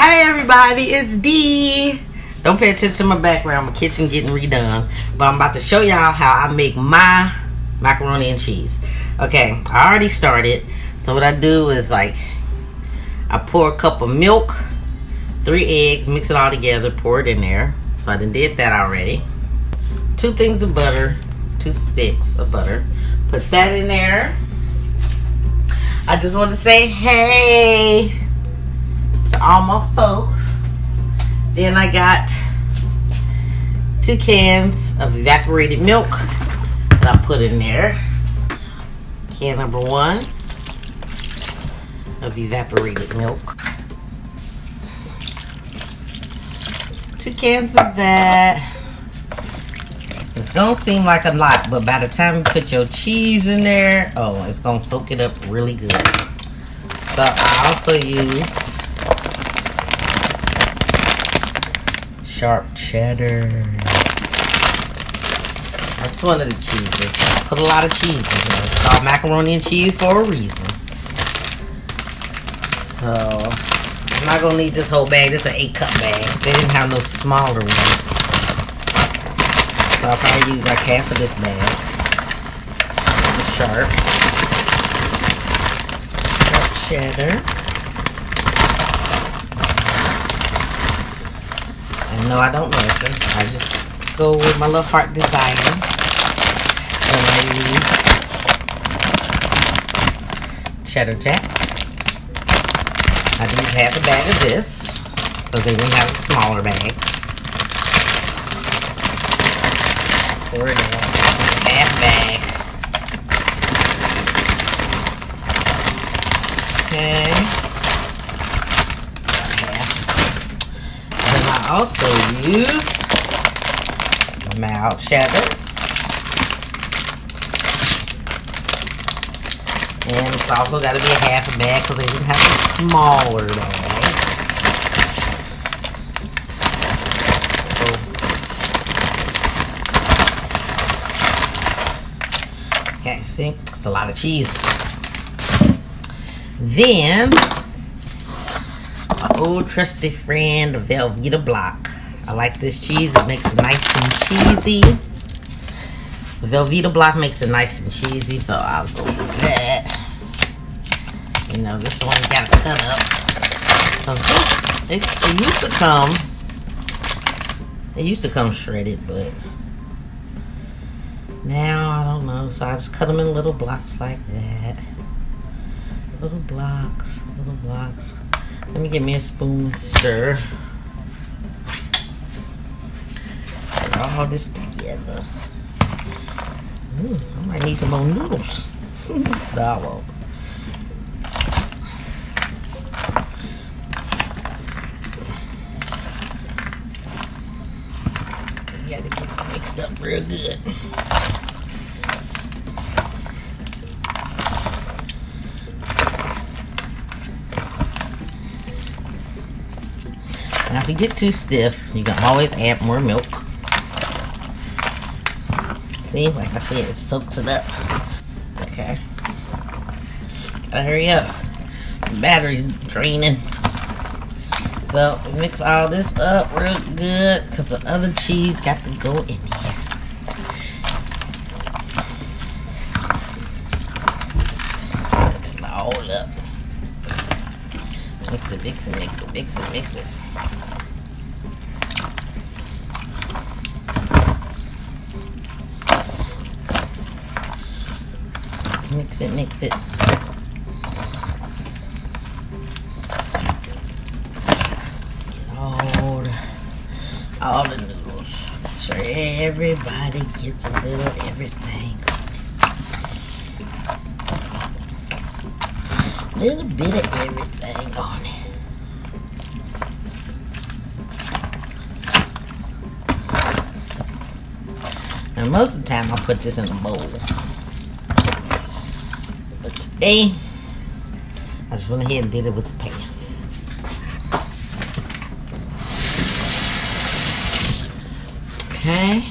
Hi everybody, it's Dee. Don't pay attention to my background, my kitchen getting redone. But I'm about to show y'all how I make my macaroni and cheese. Okay, I already started. So what I do is I pour a cup of milk, 3 eggs, mix it all together, pour it in there. So I done did that already. 2 things of butter, 2 sticks of butter. Put that in there. I just want to say hey to all my folks. Then I got 2 cans of evaporated milk that I put in there. Can number 1 of evaporated milk. 2 cans of that. It's gonna seem like a lot, but by the time you put your cheese in there, oh, it's gonna soak it up really good. So I also use sharp cheddar. That's one of the cheeses. I put a lot of cheese in here. It's called macaroni and cheese for a reason. So I'm not gonna need this whole bag. This is an 8-cup bag. They didn't have no smaller ones. So I'll probably use like half of this bag. The sharp cheddar. And no, I don't measure. I just go with my little heart desire. And I use cheddar jack. I use half a bag of this because they didn't have smaller bags. Pour it in, half bag. Okay. Then I also use mild cheddar. And it's also got to be a half a bag because they didn't have the smaller bags. Okay, see, it's a lot of cheese. Then, my old trusty friend, the Velveeta block. I like this cheese. It makes it nice and cheesy. The Velveeta block makes it nice and cheesy, so I'll go with that. You know, this one you gotta cut up. It used to come shredded, but now I don't know. So I just cut them in little blocks like that. Little blocks, little blocks. Let me get me a spoon and stir. Stir all this together. Ooh, I might need some more noodles. Dog. You gotta get it mixed up real good. Now, if you get too stiff, you can always add more milk. See, like I said, it soaks it up. Okay. Gotta hurry up. The battery's draining. So, mix all this up real good because the other cheese got to go in here. Mix it all up. Mix it, mix it, mix it, mix it, mix it. Mix it, mix it. All the noodles. So everybody gets a little everything. Little bit of everything on it. And most of the time I put this in a bowl. But today, I just went ahead and did it with the pan. Okay,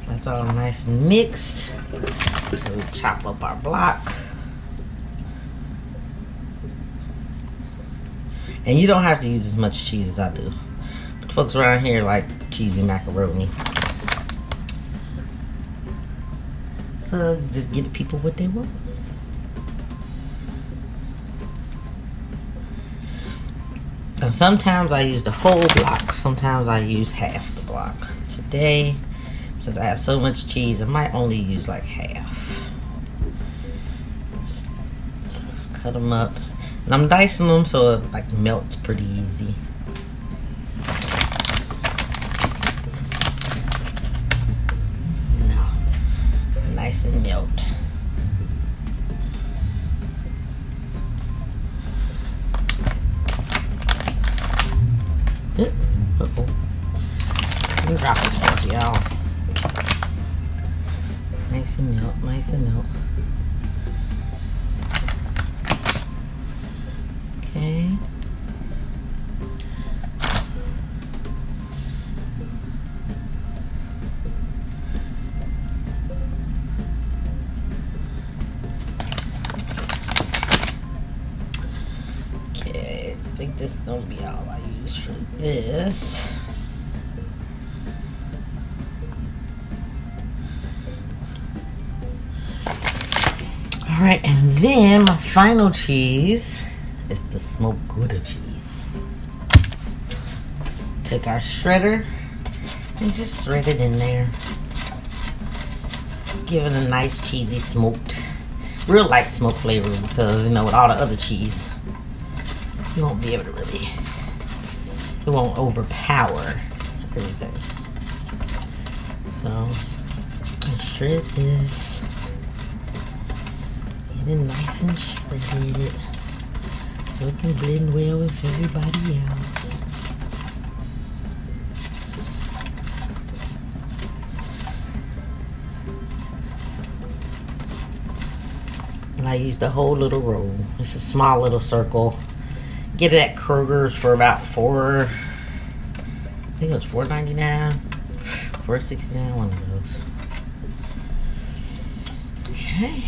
that's all nice and mixed. So we chop up our block. And you don't have to use as much cheese as I do. But folks around here like cheesy macaroni. So just give the people what they want. And sometimes I use the whole block. Sometimes I use half the block. Today, since I have so much cheese, I might only use like half. Just cut them up. And I'm dicing them so it like melts pretty easy. No. Nice and melt. Uh-oh. I'm dropping stuff, y'all. Nice and melt, nice and melt. Okay. Okay, I think this is gonna be all I use for this. Alright, and then my final cheese is the smoked Gouda cheese. Take our shredder and just shred it in there. Give it a nice cheesy smoked, real light smoke flavor, because you know with all the other cheese you won't be able to really, it won't overpower everything. So I shred this, get it nice and shredded so it can blend well with everybody else. And I use the whole little roll. It's a small little circle. Get it at Kroger's for about I think it was $4.99, $4.69, one of those. Okay,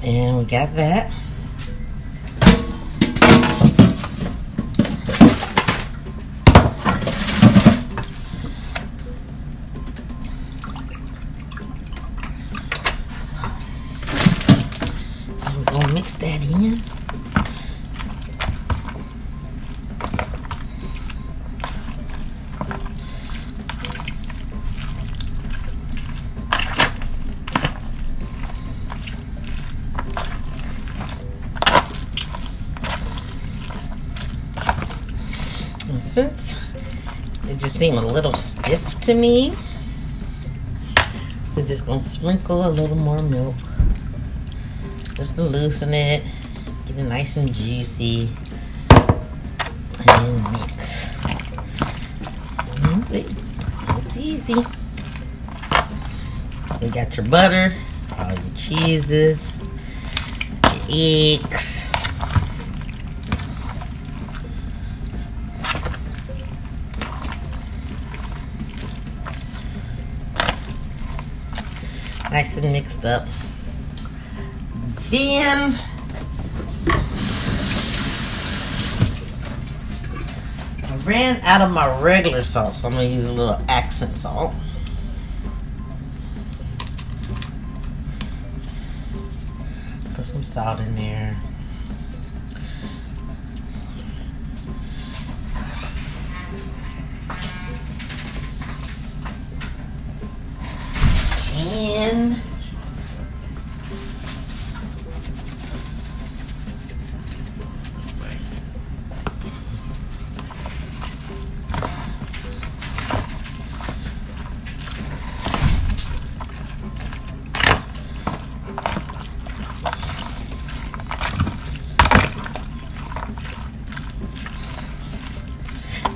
and we got that. And we're gonna mix that in. Since it just seemed a little stiff to me, we're just gonna sprinkle a little more milk just to loosen it, get it nice and juicy, and then mix. And see, it's easy. You got your butter, all your cheeses, your eggs. Nice and mixed up. Then I ran out of my regular salt, so I'm gonna use a little accent salt. Put some salt in there. And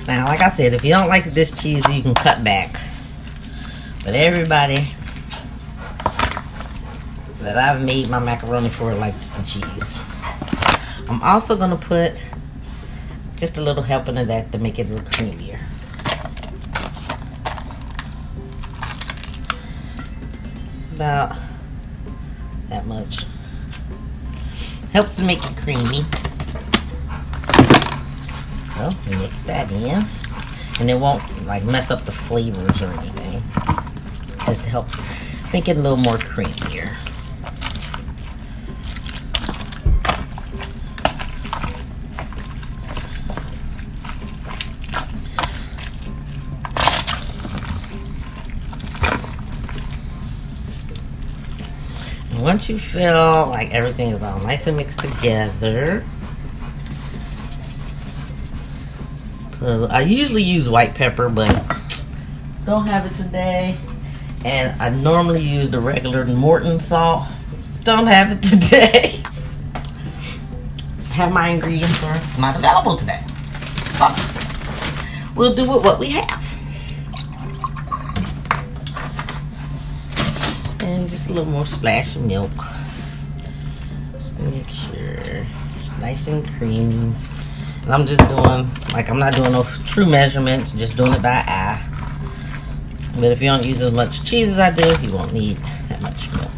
now, like I said, if you don't like this cheese, you can cut back. But everybody that I've made my macaroni for likes the cheese. I'm also gonna put just a little helping of that to make it a little creamier. About that much. Helps to make it creamy. So we mix that in, and it won't like mess up the flavors or anything. Just to help make it a little more creamier. Once you feel like everything is all nice and mixed together, I usually use white pepper, but don't have it today. And I normally use the regular Morton salt. Don't have it today. Have my ingredients are not available today. So we'll do with what we have. And just a little more splash of milk. Just make sure it's nice and creamy. And I'm just doing, like, I'm not doing no true measurements, just doing it by eye. But if you don't use as much cheese as I do, you won't need that much milk.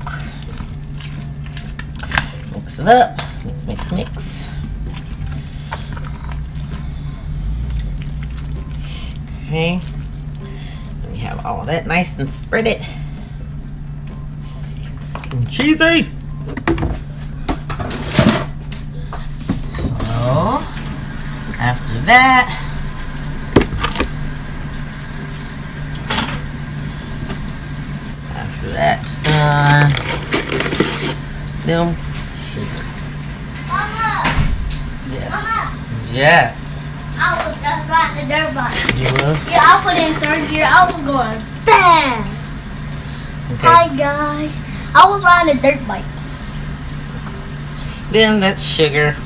Mix it up. Mix, mix, mix. Okay. And we have all that nice and spread it. And cheesy. So, after that, that's done. Then sugar. Mama! Yes. Mama! Yes. I was just riding the dirt bike. You will? Yeah, I was in third gear. I was going fast. Okay. Hi guys. I was riding a dirt bike. Then that's sugar.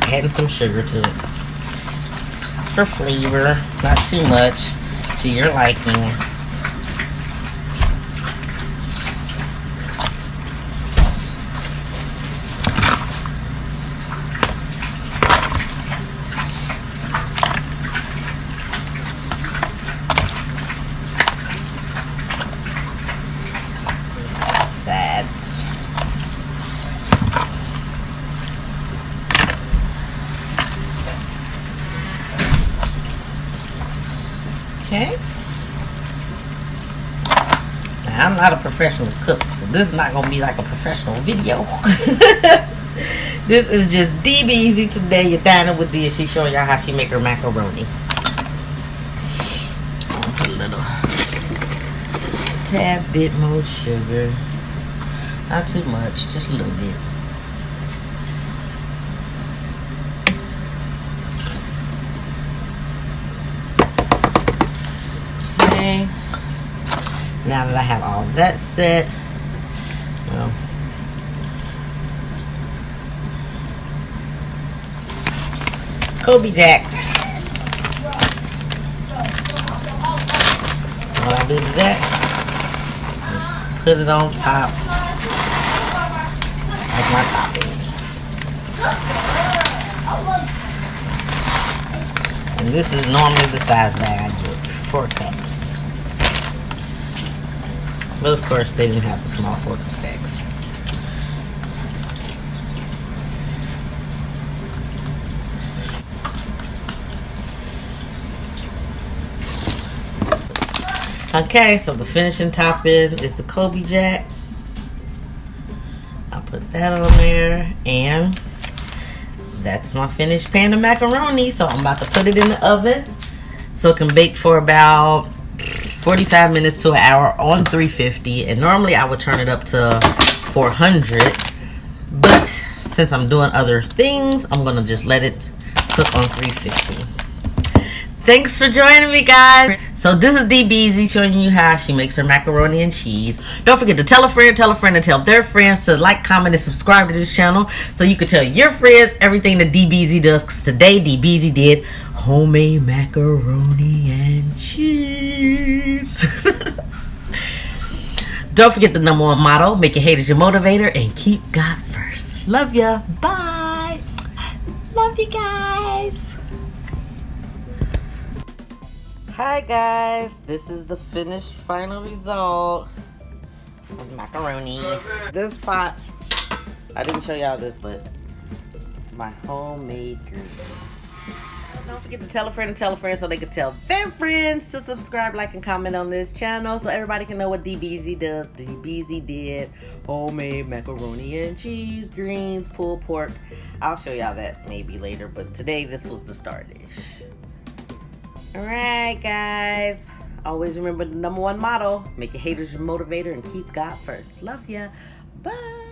Adding some sugar to it. It's for flavor, not too much, to your liking. Sides. Okay. Now, I'm not a professional cook, so this is not going to be like a professional video. This is just DBeezy today. You're dining with Dee. She's showing y'all how she make her macaroni. I'll put a little tad bit more sugar. Not too much, just a little bit. Okay. Now that I have all that set, well, Kobe Jack. So what I do to that is put it on top. Like my topping. And this is normally the size bag I get, 4 cups. But of course they didn't have the small 4-cup bags. Okay, so the finishing topping is the Kobe Jack. I'll put that on there, and that's my finished pan of macaroni. So I'm about to put it in the oven so it can bake for about 45 minutes to an hour on 350. And normally I would turn it up to 400, but since I'm doing other things, I'm gonna just let it cook on 350. Thanks for joining me, guys. So this is DBeezy showing you how she makes her macaroni and cheese. Don't forget to tell a friend, and tell their friends to like, comment, and subscribe to this channel so you can tell your friends everything that DBeezy does. Because today DBeezy did homemade macaroni and cheese. Don't forget the #1 motto: make your haters your motivator and keep God first. Love ya. Bye. Love you guys. Hi guys, this is the finished final result of macaroni. This pot, I didn't show y'all this, but my homemade ingredients. Don't forget to tell a friend and tell a friend so they can tell their friends to subscribe, like, and comment on this channel so everybody can know what DBZ does. DBZ did homemade macaroni and cheese, greens, pulled pork. I'll show y'all that maybe later, but today this was the star dish. Alright, guys. Always remember the #1 motto: make your haters your motivator and keep God first. Love ya. Bye.